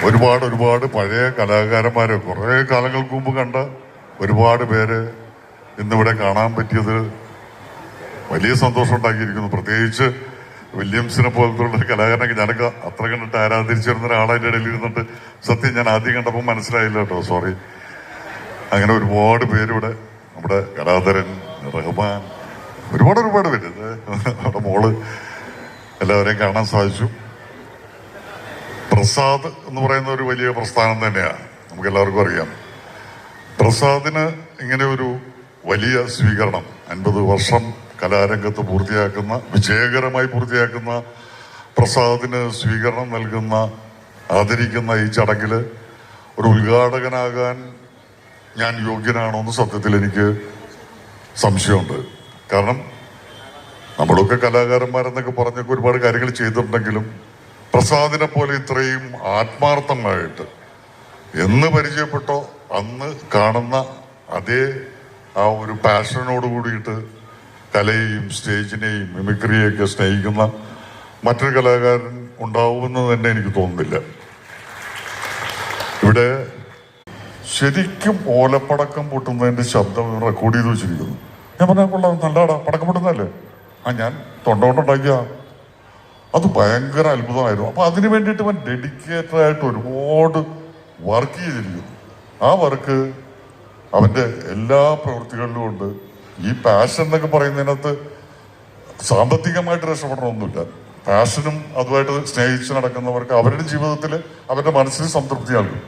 ഒരുപാട് പഴയ കലാകാരന്മാരെ കുറേ കാലങ്ങൾക്ക് മുമ്പ് കണ്ട ഒരുപാട് പേര് ഇന്നിവിടെ കാണാൻ പറ്റിയത് വലിയ സന്തോഷം ഉണ്ടാക്കിയിരിക്കുന്നു. പ്രത്യേകിച്ച് വില്യംസിനെ പോലത്തുള്ള ഒരു കലാകാരനൊക്കെ ഞാനൊക്കെ അത്ര കണ്ടിട്ട് ആരാധിച്ചിരുന്ന ഒരാളതിൻ്റെ ഇടയിൽ ഇരുന്നിട്ട് സത്യം ഞാൻ ആദ്യം കണ്ടപ്പോൾ മനസ്സിലായില്ല കേട്ടോ, സോറി. അങ്ങനെ ഒരുപാട് പേരിവിടെ, നമ്മുടെ കലാധരൻ, റഹ്മാൻ, ഒരുപാട് പേര്, അവിടെ മോള്, എല്ലാവരെയും കാണാൻ സാധിച്ചു. പ്രസാദ് എന്ന് പറയുന്ന ഒരു വലിയ പ്രസ്ഥാനം തന്നെയാണ്, നമുക്ക് എല്ലാവർക്കും അറിയാം. പ്രസാദിന് ഇങ്ങനെ ഒരു വലിയ സ്വീകരണം, 50 വർഷം കലാരംഗത്ത് വിജയകരമായി പൂർത്തിയാക്കുന്ന പ്രസാദിന് സ്വീകരണം നൽകുന്ന, ആദരിക്കുന്ന ഈ ചടങ്ങിൽ ഒരു ഉദ്ഘാടകനാകാൻ ഞാൻ യോഗ്യനാണോ എന്ന് സത്യത്തിൽ എനിക്ക് സംശയമുണ്ട്. കാരണം നമ്മളൊക്കെ കലാകാരന്മാരെന്നൊക്കെ പറഞ്ഞൊക്കെ ഒരുപാട് കാര്യങ്ങൾ ചെയ്തിട്ടുണ്ടെങ്കിലും പ്രസാദിനെ പോലെ ഇത്രയും ആത്മാർത്ഥമായിട്ട് എന്ന് പരിചയപ്പെട്ടോ അന്ന് കാണുന്ന അതേ ആ ഒരു പാഷനോട് കൂടിയിട്ട് കലയെയും സ്റ്റേജിനെയും മിമിക്രിയെയൊക്കെ സ്നേഹിക്കുന്ന മറ്റൊരു കലാകാരൻ ഉണ്ടാവുമെന്ന് തന്നെ എനിക്ക് തോന്നുന്നില്ല. ഇവിടെ ശരിക്കും ഓലപ്പടക്കം പൊട്ടുന്നതിന്റെ ശബ്ദം റെക്കോർഡ് ചെയ്ത് വെച്ചിരിക്കുന്നു. ഞാൻ പറഞ്ഞാൽ കൊള്ളാം, നല്ലതാടാ, പടക്കം പൊട്ടുന്നതല്ലേ? ഞാൻ തൊണ്ടകൊണ്ടുണ്ടാക്കിയ അത് ഭയങ്കര അത്ഭുതമായിരുന്നു. അപ്പൊ അതിനു വേണ്ടിയിട്ട് അവൻ ഡെഡിക്കേറ്റഡ് ആയിട്ട് ഒരുപാട് വർക്ക് ചെയ്തിരിക്കുന്നു. ആ വർക്ക് അവന്റെ എല്ലാ പ്രവൃത്തികളിലും ഉണ്ട്. ഈ പാഷൻ എന്നൊക്കെ പറയുന്നതിനകത്ത് സാമ്പത്തികമായിട്ട് രക്ഷപ്പെടണമൊന്നുമില്ല. പാഷനും അതുമായിട്ട് സ്നേഹിച്ച് നടക്കുന്നവർക്ക് അവരുടെ ജീവിതത്തിൽ അവരുടെ മനസ്സിന് സംതൃപ്തി നൽകും.